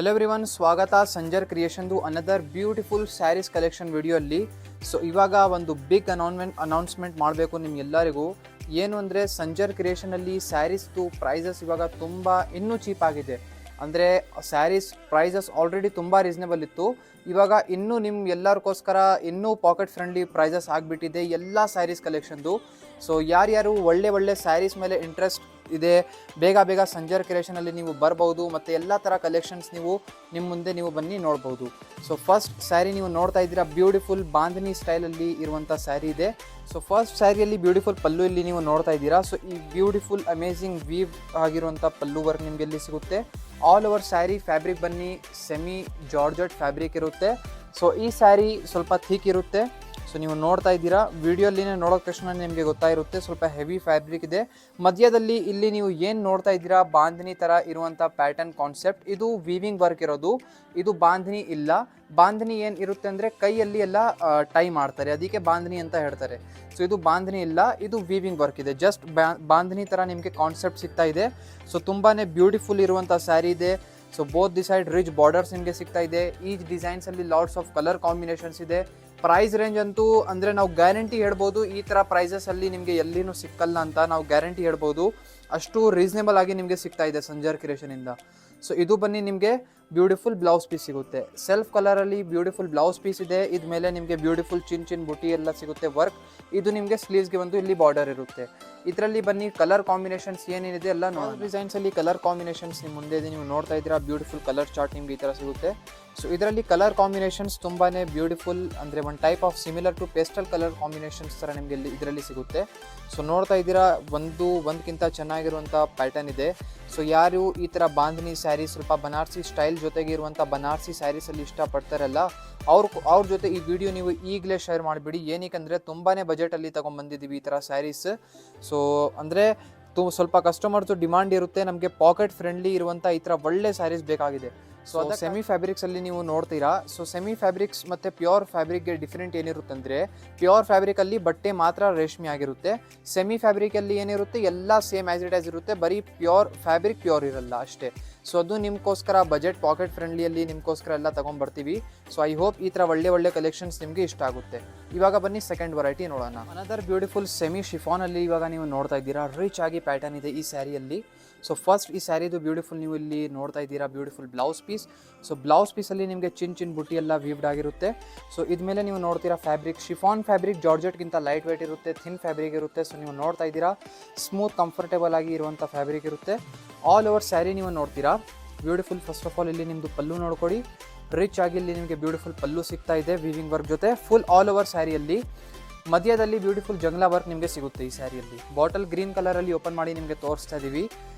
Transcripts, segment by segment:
Hello everyone, ಸ್ವಾಗತ ಸಂಜರ್ ಕ್ರಿಯೇಷನ್ದು another beautiful sarees collection video ಅಲ್ಲಿ. ಸೊ ಇವಾಗ ಒಂದು ಬಿಗ್ ಅನೌನ್ಸ್ಮೆಂಟ್ ಮಾಡಬೇಕು ನಿಮ್ಗೆಲ್ಲರಿಗೂ. ಏನು ಅಂದರೆ ಸಂಜರ್ ಕ್ರಿಯೇಷನಲ್ಲಿ ಸ್ಯಾರೀಸ್ದು ಪ್ರೈಸಸ್ ಇವಾಗ ತುಂಬ ಇನ್ನೂ ಚೀಪ್ ಆಗಿದೆ. ಅಂದರೆ ಸ್ಯಾರೀಸ್ ಪ್ರೈಸಸ್ ಆಲ್ರೆಡಿ ತುಂಬ ರೀಸನೇಬಲ್ ಇತ್ತು. ಇವಾಗ ಇನ್ನೂ ನಿಮ್ಮ ಎಲ್ಲರಿಗೋಸ್ಕರ ಇನ್ನೂ ಪಾಕೆಟ್ ಫ್ರೆಂಡ್ಲಿ ಪ್ರೈಸಸ್ ಆಗಿಬಿಟ್ಟಿದೆ ಎಲ್ಲ ಸ್ಯಾರೀಸ್ ಕಲೆಕ್ಷನ್ದು. ಸೊ ಯಾರ್ಯಾರು ಒಳ್ಳೆ ಸ್ಯಾರೀಸ್ ಮೇಲೆ ಇಂಟ್ರೆಸ್ಟ್ ಇದೆ, ಬೇಗ ಸಂಜರ್ ಕ್ರಿಯೇಷನಲ್ಲಿ ನೀವು ಬರ್ಬೋದು ಮತ್ತು ಎಲ್ಲ ಥರ ಕಲೆಕ್ಷನ್ಸ್ ನೀವು ನಿಮ್ಮ ಮುಂದೆ ನೀವು ಬನ್ನಿ ನೋಡ್ಬೋದು. ಸೊ ಫಸ್ಟ್ ಸ್ಯಾರಿ ನೀವು ನೋಡ್ತಾ ಇದ್ದೀರಾ, ಬ್ಯೂಟಿಫುಲ್ ಬಾಂಧನಿ ಸ್ಟೈಲಲ್ಲಿ ಇರುವಂಥ ಸ್ಯಾರಿ ಇದೆ. ಸೊ ಫಸ್ಟ್ ಸ್ಯಾರಿಯಲ್ಲಿ ಬ್ಯೂಟಿಫುಲ್ ಪಲ್ಲು ಇಲ್ಲಿ ನೀವು ನೋಡ್ತಾ ಇದ್ದೀರಾ. ಸೊ ಈ ಬ್ಯೂಟಿಫುಲ್ ಅಮೇಝಿಂಗ್ ವೀವ್ ಆಗಿರುವಂಥ ಪಲ್ಲು ವರ್ಕ್ ನಿಮಗೆ ಇಲ್ಲಿ ಸಿಗುತ್ತೆ. ಆಲ್ ಓವರ್ ಸ್ಯಾರಿ ಫ್ಯಾಬ್ರಿಕ್ ಬನ್ನಿ ಸೆಮಿ ಜಾರ್ಜೆಟ್ ಫ್ಯಾಬ್ರಿಕ್ ಇರುತ್ತೆ. ಸೊ ಈ ಸ್ಯಾರಿ ಸ್ವಲ್ಪ ಥಿಕ್ ಇರುತ್ತೆ. ಸೊ ನೀವು ನೋಡ್ತಾ ಇದ್ದೀರಾ, ವಿಡಿಯೋಲಿನೇ ನೋಡೋ ತಕ್ಷಣ ನಿಮಗೆ ಗೊತ್ತಾಗಿರುತ್ತೆ ಸ್ವಲ್ಪ ಹೆವಿ ಫ್ಯಾಬ್ರಿಕ್ ಇದೆ. ಮಧ್ಯದಲ್ಲಿ ಇಲ್ಲಿ ನೀವು ಏನು ನೋಡ್ತಾ ಇದ್ದೀರಾ, ಬಾಂಧನಿ ಥರ ಇರುವಂಥ ಪ್ಯಾಟರ್ನ್ ಕಾನ್ಸೆಪ್ಟ್. ಇದು ವೀವಿಂಗ್ ವರ್ಕ್ ಇರೋದು, ಇದು ಬಾಂಧನಿ ಇಲ್ಲ. ಬಾಂಧನಿ ಏನು ಇರುತ್ತೆ ಅಂದರೆ ಕೈಯಲ್ಲಿ ಎಲ್ಲ ಟೈ ಮಾಡ್ತಾರೆ, ಅದಕ್ಕೆ ಬಾಂಧನಿ ಅಂತ ಹೇಳ್ತಾರೆ. ಸೊ ಇದು ಬಾಂಧನಿ ಇಲ್ಲ, ಇದು ವೀವಿಂಗ್ ವರ್ಕ್ ಇದೆ. ಜಸ್ಟ್ ಬಾಂಧನಿ ಥರ ನಿಮಗೆ ಕಾನ್ಸೆಪ್ಟ್ ಸಿಗ್ತಾ ಇದೆ. ಸೊ ತುಂಬಾ ಬ್ಯೂಟಿಫುಲ್ ಇರುವಂಥ ಸ್ಯಾರಿ ಇದೆ. So both the side rich borders ನಿಮಗೆ ಸಿಗ್ತಾ ಇದೆ. ಈ ಡಿಸೈನ್ಸಲ್ಲಿ ಲಾಟ್ಸ್ ಆಫ್ ಕಲರ್ ಕಾಂಬಿನೇಷನ್ಸ್ ಇದೆ. ಪ್ರೈಸ್ ರೇಂಜ್ ಅಂತೂ ಅಂದರೆ ನಾವು ಗ್ಯಾರಂಟಿ ಹೇಳ್ಬೋದು, ಈ ಥರ ಪ್ರೈಸಸಲ್ಲಿ ನಿಮಗೆ ಎಲ್ಲಿನೂ ಸಿಕ್ಕಲ್ಲ ಅಂತ ನಾವು ಗ್ಯಾರಂಟಿ ಹೇಳ್ಬೋದು. ಅಷ್ಟು ರೀಸನೇಬಲ್ ಆಗಿ ನಿಮಗೆ ಸಿಗ್ತಾ ಇದೆ ಸಂಜರ್ ಕ್ರಿಯೇಷನಿಂದ. ಸೊ ಇದು ಬನ್ನಿ ನಿಮಗೆ ಬ್ಯೂಟಿಫುಲ್ ಬ್ಲೌಸ್ ಪೀಸ್ ಸಿಗುತ್ತೆ. ಸೆಲ್ಫ್ ಕಲರಲ್ಲಿ ಬ್ಯೂಟಿಫುಲ್ ಬ್ಲೌಸ್ ಪೀಸ್ ಇದೆ. ಇದ ಮೇಲೆ ನಿಮಗೆ ಬ್ಯೂಟಿಫುಲ್ ಚಿನ್ ಬುಟಿ ಎಲ್ಲ ಸಿಗುತ್ತೆ ವರ್ಕ್. ಇದು ನಿಮಗೆ ಸ್ಲೀವ್ಸ್ಗೆ ಬಂದು ಇಲ್ಲಿ ಬಾರ್ಡರ್ ಇರುತ್ತೆ. ಇದರಲ್ಲಿ ಬನ್ನಿ ಕಲರ್ ಕಾಂಬಿನೇಷನ್ಸ್ ಏನೇನಿದೆ ಎಲ್ಲ ನೋಡಿ. ಡಿಸೈನ್ಸಲ್ಲಿ ಕಲರ್ ಕಾಂಬಿನೇಷನ್ಸ್ ನಿಮ್ಮ ಮುಂದೆ ಇದೆ, ನೀವು ನೋಡ್ತಾ ಇದ್ದೀರಾ. ಬ್ಯೂಟಿಫುಲ್ ಕಲರ್ ಚಾರ್ಟ್ ನಿಮ್ಗೆ ಈ ಥರ ಸಿಗುತ್ತೆ. ಸೊ ಇದರಲ್ಲಿ ಕಲರ್ ಕಾಂಬಿನೇಷನ್ಸ್ ತುಂಬಾ ಬ್ಯೂಟಿಫುಲ್, ಅಂದರೆ ಒಂದು type of similar to pastel colour combinations ಥರ ನಿಮಗೆ ಇದರಲ್ಲಿ ಸಿಗುತ್ತೆ. ಸೊ ನೋಡ್ತಾ ಇದ್ದೀರಾ, ಒಂದಕ್ಕಿಂತ ಚೆನ್ನಾಗಿರುವಂಥ ಪ್ಯಾಟರ್ನ್ ಇದೆ. ಸೊ ಯಾರು ಈ ಥರ ಬಾಂಧನಿ ಸ್ಯಾರಿ, ಸ್ವಲ್ಪ ಬನಾರಸಿ ಸ್ಟೈಲ್ ಜೊತೆಗೆ ಇರುವಂಥ ಬನಾರಸಿ ಸ್ಯಾರೀಸಲ್ಲಿ ಇಷ್ಟಪಡ್ತಾರಲ್ಲ, ಅವ್ರ ಜೊತೆ ಈ ವಿಡಿಯೋ ನೀವು ಈಗಲೇ ಶೇರ್ ಮಾಡಿಬಿಡಿ. ಏನಕ್ಕೆ ತುಂಬಾ ಬಜೆಟಲ್ಲಿ ತೊಗೊಂಡ್ಬಂದಿದ್ದೀವಿ ಈ ಥರ ಸ್ಯಾರೀಸ್. ಸೊ ಅಂದರೆ ಸ್ವಲ್ಪ ಕಸ್ಟಮರ್ಸು ಡಿಮಾಂಡ್ ಇರುತ್ತೆ, ನಮಗೆ ಪಾಕೆಟ್ ಫ್ರೆಂಡ್ಲಿ ಇರುವಂಥ ಈ ಥರ ಒಳ್ಳೆ ಸ್ಯಾರೀಸ್ ಬೇಕಾಗಿದೆ. ಸೊ ಅದು ಸೆಮಿ ಫ್ಯಾಬ್ರಿಕ್ಸಲ್ಲಿ ನೀವು ನೋಡ್ತೀರಾ. ಸೊ ಸೆಮಿ ಫ್ಯಾಬ್ರಿಕ್ಸ್ ಮತ್ತು ಪ್ಯೂರ್ ಫ್ಯಾಬ್ರಿಕ್ಗೆ ಡಿಫ್ರೆಂಟ್ ಏನಿರುತ್ತೆ ಅಂದರೆ, ಪ್ಯೂರ್ ಫ್ಯಾಬ್ರಿಕಲ್ಲಿ ಬಟ್ಟೆ ಮಾತ್ರ ರೇಷ್ಮೆ ಆಗಿರುತ್ತೆ. ಸೆಮಿ ಫ್ಯಾಬ್ರಿಕಲ್ಲಿ ಏನಿರುತ್ತೆ ಎಲ್ಲ ಸೇಮ್ ಆ್ಯಸ್ ಇಟ್ ಆ್ಯಸ್ ಇರುತ್ತೆ, ಬರೀ ಪ್ಯೂರ್ ಫ್ಯಾಬ್ರಿಕ್ ಪ್ಯೂರ್ ಇರಲ್ಲ ಅಷ್ಟೇ. ಸೊ ಅದು ನಿಮಗೋಸ್ಕರ ಬಜೆಟ್ ಪಾಕೆಟ್ ಫ್ರೆಂಡ್ಲಿಯಲ್ಲಿ ನಿಮಗೋಸ್ಕರ ಎಲ್ಲ ತೊಗೊಂಡ್ಬರ್ತೀವಿ. ಸೊ ಐ ಹೋಪ್ ಈ ಥರ ಒಳ್ಳೆ ಕಲೆಕ್ಷನ್ಸ್ ನಿಮಗೆ ಇಷ್ಟ ಆಗುತ್ತೆ. ಇವಾಗ ಬನ್ನಿ ಸೆಕೆಂಡ್ ವೆರೈಟಿ ನೋಡೋಣ. ಅನದರ್ ಬ್ಯೂಟಿಫುಲ್ ಸೆಮಿ ಶಿಫಾನಲ್ಲಿ ಇವಾಗ ನೀವು ನೋಡ್ತಾ ಇದ್ದೀರಾ, ರಿಚ್ ಆಗಿ ಪ್ಯಾಟರ್ನ್ ಇದೆ ಈ ಸ್ಯಾರಿಯಲ್ಲಿ. ಸೊ ಫಸ್ಟ್ ಈ ಸ್ಯಾರಿದು ಬ್ಯೂಟಿಫುಲ್ ನೀವು ಇಲ್ಲಿ ನೋಡ್ತಾ ಇದ್ದೀರಾ, beautiful blouse piece. So blouse ಪೀಸಲ್ಲಿ ನಿಮಗೆ ಚಿನ್ ಬುಟ್ಟಿ ಎಲ್ಲ ವೀವ್ಡ್ ಆಗಿರುತ್ತೆ. ಸೊ ಇದ್ಮೇಲೆ ನೀವು ನೋಡ್ತೀರಾ ಫ್ಯಾಬ್ರಿಕ್ ಶಿಫಾನ್ ಫ್ಯಾಬ್ರಿಕ್ ಜಾರ್ಜೆಟ್ಗಿಂತ ಲೈಟ್ ವೇಟ್ ಇರುತ್ತೆ, ಥಿನ್ ಫ್ಯಾಬ್ರಿಕ್ ಇರುತ್ತೆ. ಸೊ ನೀವು ನೋಡ್ತಾ ಇದ್ದೀರಾ, ಸ್ಮೂತ್ ಕಂಫರ್ಟೇಬಲ್ ಆಗಿ ಇರುವಂಥ ಫ್ಯಾಬ್ರಿಕ್ ಇರುತ್ತೆ. ಆಲ್ ಓವರ್ ಸ್ಯಾರಿ ನೀವು ನೋಡ್ತೀರಾ ಬ್ಯೂಟಿಫುಲ್. ಫಸ್ಟ್ ಆಫ್ ಆಲ್ ಇಲ್ಲಿ ನಿಮ್ಮದು ಪಲ್ಲು ನೋಡ್ಕೊಡಿ, ರಿಚ್ ಆಗಿ ಇಲ್ಲಿ ನಿಮಗೆ ಬ್ಯೂಟಿಫುಲ್ ಪಲ್ಲು ಸಿಗ್ತಾ ಇದೆ ವೀವಿಂಗ್ ವರ್ಕ್ ಜೊತೆ. ಫುಲ್ ಆಲ್ ಓವರ್ ಸ್ಯಾರಿಯಲ್ಲಿ ಮಧ್ಯದಲ್ಲಿ ಬ್ಯೂಟಿಫುಲ್ ಜಂಗ್ಲಾ ವರ್ಕ್ ನಿಮಗೆ ಸಿಗುತ್ತೆ ಈ ಸ್ಯಾರಿಯಲ್ಲಿ. ಬಾಟಲ್ ಗ್ರೀನ್ ಕಲರಲ್ಲಿ ಓಪನ್ ಮಾಡಿ ನಿಮಗೆ ತೋರಿಸ್ತಾ ಇದ್ದೀವಿ.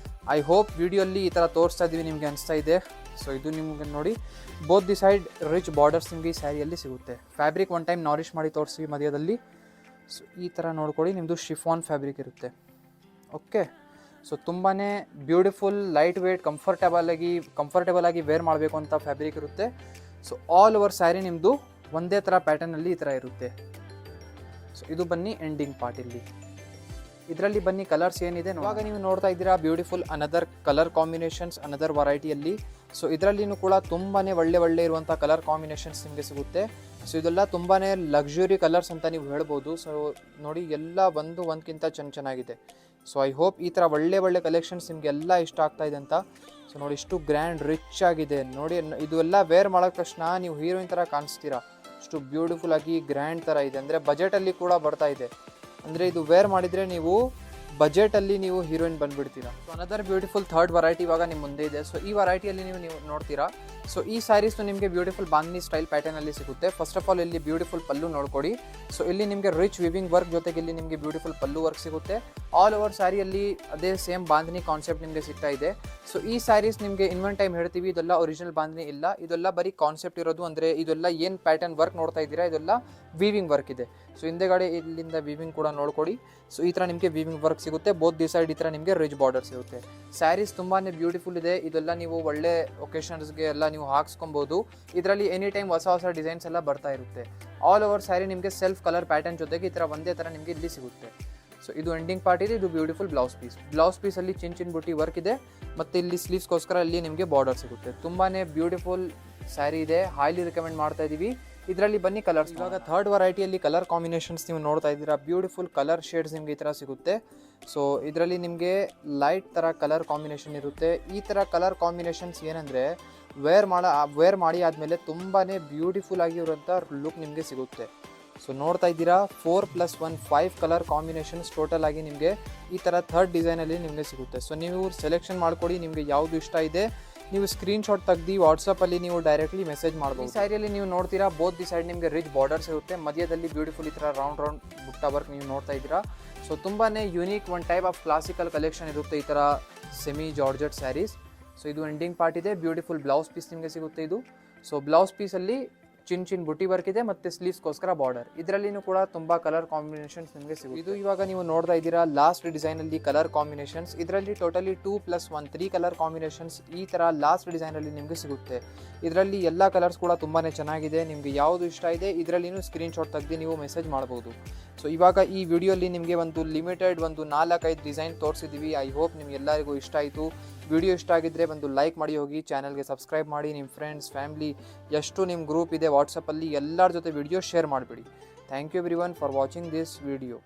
ಐ ಹೋಪ್ ವಿಡಿಯೋಲ್ಲಿ ಈ ಥರ ತೋರಿಸ್ತಾ ಇದ್ದೀವಿ ನಿಮಗೆ ಅನಿಸ್ತಾ ಇದೆ. ಸೊ ಇದು ನಿಮಗೆ ನೋಡಿ, both the side rich borders ನಿಮಗೆ ಈ ಸ್ಯಾರಿಯಲ್ಲಿ ಸಿಗುತ್ತೆ. ಫ್ಯಾಬ್ರಿಕ್ ಒನ್ ಟೈಮ್ ನಾರಿಶ್ ಮಾಡಿ ತೋರಿಸ್ತೀವಿ ಮಧ್ಯದಲ್ಲಿ. ಸೊ ಈ ಥರ ನೋಡ್ಕೊಳ್ಳಿ, ನಿಮ್ಮದು ಶಿಫಾನ್ ಫ್ಯಾಬ್ರಿಕ್ ಇರುತ್ತೆ. ಓಕೆ, ಸೊ ತುಂಬಾ ಬ್ಯೂಟಿಫುಲ್ ಲೈಟ್ ವೇಟ್ ಕಂಫರ್ಟೇಬಲ್ ಆಗಿ ವೇರ್ ಮಾಡಬೇಕು ಅಂತ ಫ್ಯಾಬ್ರಿಕ್ ಇರುತ್ತೆ. ಸೊ ಆಲ್ ಓವರ್ ಸ್ಯಾರಿ ನಿಮ್ಮದು ಒಂದೇ ಥರ ಪ್ಯಾಟರ್ನಲ್ಲಿ ಈ ಥರ ಇರುತ್ತೆ. ಸೊ ಇದು ಬನ್ನಿ ಎಂಡಿಂಗ್ ಪಾರ್ಟ್. ಇಲ್ಲಿ ಇದರಲ್ಲಿ ಬನ್ನಿ ಕಲರ್ಸ್ ಏನಿದೆ ಇವಾಗ ನೀವು ನೋಡ್ತಾ ಇದ್ದೀರಾ, beautiful another colour combinations another ವೆರೈಟಿಯಲ್ಲಿ. ಸೊ ಇದರಲ್ಲಿನೂ ಕೂಡ ತುಂಬಾ ಒಳ್ಳೆ ಇರುವಂಥ ಕಲರ್ ಕಾಂಬಿನೇಷನ್ಸ್ ನಿಮಗೆ ಸಿಗುತ್ತೆ. ಸೊ ಇದೆಲ್ಲ ತುಂಬಾ ಲಕ್ಸುರಿ ಕಲರ್ಸ್ ಅಂತ ನೀವು ಹೇಳ್ಬೋದು. ಸೊ ನೋಡಿ, ಎಲ್ಲ ಒಂದಕ್ಕಿಂತ ಚೆನ್ನಾಗಿದೆ. ಸೊ ಐ ಹೋಪ್ ಈ ಥರ ಒಳ್ಳೆ ಕಲೆಕ್ಷನ್ಸ್ ನಿಮಗೆ ಎಲ್ಲ ಇಷ್ಟ ಆಗ್ತಾ ಇದೆ ಅಂತ. ಸೊ ನೋಡಿ, ಇಷ್ಟು ಗ್ರ್ಯಾಂಡ್ ರಿಚ್ ಆಗಿದೆ ನೋಡಿ. ಇದು ಎಲ್ಲ ವೇರ್ ಮಾಡೋದ ತಕ್ಷಣ ನೀವು ಹೀರೋಯಿನ್ ಥರ ಕಾಣಿಸ್ತೀರಾ. ಅಷ್ಟು ಬ್ಯೂಟಿಫುಲ್ ಆಗಿ ಗ್ರ್ಯಾಂಡ್ ಥರ ಇದೆ, ಅಂದರೆ ಬಜೆಟಲ್ಲಿ ಕೂಡ ಬರ್ತಾ ಇದೆ. ಅಂದರೆ ಇದು ವೇರ್ ಮಾಡಿದರೆ ನೀವು ಬಜೆಟಲ್ಲಿ ನೀವು ಹೀರೋಯಿನ್ ಬಂದುಬಿಡ್ತೀರಾ. So another beautiful third variety ಇವಾಗ ನಿಮ್ಮ ಮುಂದೆ ಇದೆ. ಸೊ ಈ ವೆರೈಟಿಯಲ್ಲಿ ನೀವು ನೋಡ್ತೀರಾ. ಸೊ ಈ ಸ್ಯಾರೀಸ್ನು ನಿಮಗೆ ಬ್ಯೂಟಿಫುಲ್ ಬಾಂಧನಿ ಸ್ಟೈಲ್ ಪ್ಯಾಟರ್ನಲ್ಲಿ ಸಿಗುತ್ತೆ. ಫಸ್ಟ್ ಆಫ್ ಆಲ್ ಇಲ್ಲಿ ಬ್ಯೂಟಿಫುಲ್ ಪಲ್ಲು ನೋಡ್ಕೊಡಿ. ಸೊ ಇಲ್ಲಿ ನಿಮಗೆ ರಿಚ್ ವಿವಿಂಗ್ ವರ್ಕ್ ಜೊತೆಗೆ ಇಲ್ಲಿ ನಿಮಗೆ ಬ್ಯೂಟಿಫುಲ್ ಪಲ್ಲು ವರ್ಕ್ ಸಿಗುತ್ತೆ. ಆಲ್ ಓವರ್ ಸ್ಯಾರಿಯಲ್ಲಿ ಅದೇ ಸೇಮ್ ಬಾಂಧನಿ ಕಾನ್ಸೆಪ್ಟ್ ನಿಮಗೆ ಸಿಗ್ತಾ ಇದೆ. ಸೊ ಈ ಸ್ಯಾರೀಸ್ ನಿಮಗೆ ಇನ್ವನ್ ಟೈಮ್ ಹೇಳ್ತೀವಿ, ಇದೆಲ್ಲ ಒರಿಜಿನಲ್ ಬಾಂಧನಿ ಇಲ್ಲ, ಇದೆಲ್ಲ ಬರೀ ಕಾನ್ಸೆಪ್ಟ್ ಇರೋದು. ಅಂದರೆ ಇದೆಲ್ಲ ಏನು ಪ್ಯಾಟರ್ನ್ ವರ್ಕ್ ನೋಡ್ತಾ ಇದ್ದೀರಾ, ಇದೆಲ್ಲ ವೀವಿಂಗ್ ವರ್ಕ್ ಇದೆ. ಸೊ ಹಿಂದೆಗಡೆ ಇಲ್ಲಿಂದ ವೀವಿಂಗ್ ಕೂಡ ನೋಡ್ಕೊಡಿ. ಸೊ ಈ ಥರ ನಿಮಗೆ ವೀವಿಂಗ್ ವರ್ಕ್ ಸಿಗುತ್ತೆ. ಬೋತ್ ದಿ ಸೈಡ್ ಈ ಥರ ನಿಮಗೆ ರಿಚ್ ಬಾರ್ಡರ್ಸ್ ಇರುತ್ತೆ. ಸ್ಯಾರೀಸ್ ತುಂಬಾ ಬ್ಯೂಟಿಫುಲ್ ಇದೆ. ಇದೆಲ್ಲ ನೀವು ಒಳ್ಳೆ ಒಕೇಶನ್ಸ್ಗೆ ಎಲ್ಲ ನೀವು ಹಾಕ್ಸ್ಕೊಬೋದು. ಇದರಲ್ಲಿ ಎನಿ ಟೈಮ್ ಹೊಸ ಡಿಸೈನ್ಸ್ ಎಲ್ಲ ಬರ್ತಾ ಇರುತ್ತೆ. ಆಲ್ ಓವರ್ ಸ್ಯಾರಿ ನಿಮಗೆ ಸೆಲ್ಫ್ ಕಲರ್ ಪ್ಯಾಟರ್ನ್ ಜೊತೆಗೆ ಈ ಥರ ಒಂದೇ ಥರ ನಿಮಗೆ ಇಲ್ಲಿ ಸಿಗುತ್ತೆ. ಸೊ ಇದು ಎಂಡಿಂಗ್ ಪಾರ್ಟ್ ಇದೆ, ಇದು ಬ್ಯೂಟಿಫುಲ್ ಬ್ಲೌಸ್ ಪೀಸಲ್ಲಿ ಚಿನ್ ಬುಟ್ಟಿ ವರ್ಕ್ ಇದೆ, ಮತ್ತು ಇಲ್ಲಿ ಸ್ಲೀವ್ಸ್ಗೋಸ್ಕರ ಅಲ್ಲಿ ನಿಮಗೆ ಬಾರ್ಡರ್ ಸಿಗುತ್ತೆ. ತುಂಬಾ ಬ್ಯೂಟಿಫುಲ್ ಸ್ಯಾರಿ ಇದೆ, ಹೈಲಿ ರಿಕಮೆಂಡ್ ಮಾಡ್ತಾ ಇದ್ದೀವಿ. ಇದರಲ್ಲಿ ಬನ್ನಿ ಕಲರ್ಸ್. ಇವಾಗ ಥರ್ಡ್ ವೆರೈಟಿಯಲ್ಲಿ ಕಲರ್ ಕಾಂಬಿನೇಷನ್ಸ್ ನೀವು ನೋಡ್ತಾ ಇದ್ದೀರಾ. ಬ್ಯೂಟಿಫುಲ್ ಕಲರ್ ಶೇಡ್ಸ್ ನಿಮಗೆ ಈ ಥರ ಸಿಗುತ್ತೆ. ಸೊ ಇದರಲ್ಲಿ ನಿಮಗೆ ಲೈಟ್ ಥರ ಕಲರ್ ಕಾಂಬಿನೇಷನ್ ಇರುತ್ತೆ. ಈ ಥರ ಕಲರ್ ಕಾಂಬಿನೇಷನ್ಸ್ ಏನಂದರೆ ವೇರ್ ಮಾಡಿ ಆದಮೇಲೆ ತುಂಬಾ ಬ್ಯೂಟಿಫುಲ್ ಆಗಿರುವಂಥ ಲುಕ್ ನಿಮಗೆ ಸಿಗುತ್ತೆ. ಸೊ ನೋಡ್ತಾ ಇದ್ದೀರಾ 4+1 5 ಕಲರ್ ಕಾಂಬಿನೇಷನ್ಸ್ ಟೋಟಲ್ ಆಗಿ ನಿಮಗೆ ಈ ಥರ ಥರ್ಡ್ ಡಿಸೈನಲ್ಲಿ ನಿಮಗೆ ಸಿಗುತ್ತೆ. ಸೊ ನೀವು ಸೆಲೆಕ್ಷನ್ ಮಾಡ್ಕೊಳ್ಳಿ, ನಿಮಗೆ ಯಾವುದು ಇಷ್ಟ ಇದೆ ನೀವು ಸ್ಕ್ರೀನ್ಶಾಟ್ ತೆಗ್ದು ವಾಟ್ಸಪ್ಪಲ್ಲಿ ನೀವು ಡೈರೆಕ್ಟ್ಲಿ ಮೆಸೇಜ್ ಮಾಡ್ಬೋದು. ಈ ಸ್ಯಾರಿಯಲ್ಲಿ ನೀವು ನೋಡ್ತೀರಾ ಬೋತ್ ದಿ ಸೈಡ್ ನಿಮಗೆ ರಿಚ್ ಬಾರ್ಡರ್ಸ್ ಇರುತ್ತೆ, ಮಧ್ಯದಲ್ಲಿ ಬ್ಯೂಟಿಫುಲ್ ಈ ಥರ ರೌಂಡ್ ಬುಟ್ಟ ವರ್ಕ್ ನೀವು ನೋಡ್ತಾ ಇದ್ದೀರಾ. ಸೊ ತುಂಬಾ ಯುನೀಕ್, ಒಂದು ಟೈಪ್ ಆಫ್ ಕ್ಲಾಸಿಕಲ್ ಕಲೆಕ್ಷನ್ ಇರುತ್ತೆ ಈ ಥರ ಸೆಮಿ ಜಾರ್ಜೆಟ್ ಸ್ಯಾರೀಸ್. ಸೊ ಇದು ಎಂಡಿಂಗ್ ಪಾರ್ಟ್ ಇದೆ, ಬ್ಯೂಟಿಫುಲ್ ಬ್ಲೌಸ್ ಪೀಸ್ ನಿಮಗೆ ಸಿಗುತ್ತೆ ಇದು. ಸೊ ಬ್ಲೌಸ್ ಪೀಸಲ್ಲಿ ಚಿನ್ ಬುಟ್ಟಿ ವರ್ಕ್ ಇದೆ ಮತ್ತು ಸ್ಲೀವ್ಸ್ಗೋಸ್ಕರ ಬಾರ್ಡರ್. ಇದರಲ್ಲಿನೂ ಕೂಡ ತುಂಬ ಕಲರ್ ಕಾಂಬಿನೇಷನ್ಸ್ ನಿಮಗೆ ಸಿಗುತ್ತೆ. ಇದು ಇವಾಗ ನೀವು ನೋಡ್ತಾ ಇದ್ದೀರಾ ಲಾಸ್ಟ್ ಡಿಸೈನಲ್ಲಿ ಕಲರ್ ಕಾಂಬಿನೇಷನ್ಸ್. ಇದರಲ್ಲಿ ಟೋಟಲಿ 2+1 3 ಕಲರ್ ಕಾಂಬಿನೇಷನ್ಸ್ ಈ ಥರ ಲಾಸ್ಟ್ ಡಿಸೈನಲ್ಲಿ ನಿಮಗೆ ಸಿಗುತ್ತೆ. ಇದರಲ್ಲಿ ಎಲ್ಲ ಕಲರ್ಸ್ ಕೂಡ ತುಂಬಾ ಚೆನ್ನಾಗಿದೆ. ನಿಮಗೆ ಯಾವುದು ಇಷ್ಟ ಇದೆ ಇದರಲ್ಲಿನೂ ಸ್ಕ್ರೀನ್ಶಾಟ್ ತೆಗೆದು ನೀವು ಮೆಸೇಜ್ ಮಾಡ್ಬೋದು. ಸೊ ಇವಾಗ ಈ ವಿಡಿಯೋಲಿ ನಿಮಗೆ ಒಂದು ಲಿಮಿಟೆಡ್ 4-5 ಡಿಸೈನ್ ತೋರಿಸಿದ್ದೀವಿ. ಐ ಹೋಪ್ ನಿಮಗೆಲ್ಲರಿಗೂ ಇಷ್ಟ ಆಯಿತು. ವಿಡಿಯೋ ಇಷ್ಟ ಆಗಿದ್ದರೆ ಒಂದು ಲೈಕ್ ಮಾಡಿ ಹೋಗಿ, ಚಾನಲ್ಗೆ ಸಬ್ಸ್ಕ್ರೈಬ್ ಮಾಡಿ, ನಿಮ್ಮ ಫ್ರೆಂಡ್ಸ್ ಫ್ಯಾಮಿಲಿ ಎಷ್ಟು ನಿಮ್ಮ ಗ್ರೂಪ್ ಇದೆ ವಾಟ್ಸಪ್ಪಲ್ಲಿ ಎಲ್ಲರ ಜೊತೆ ವಿಡಿಯೋ ಶೇರ್ ಮಾಡಿಬಿಡಿ. Thank you everyone for watching this video.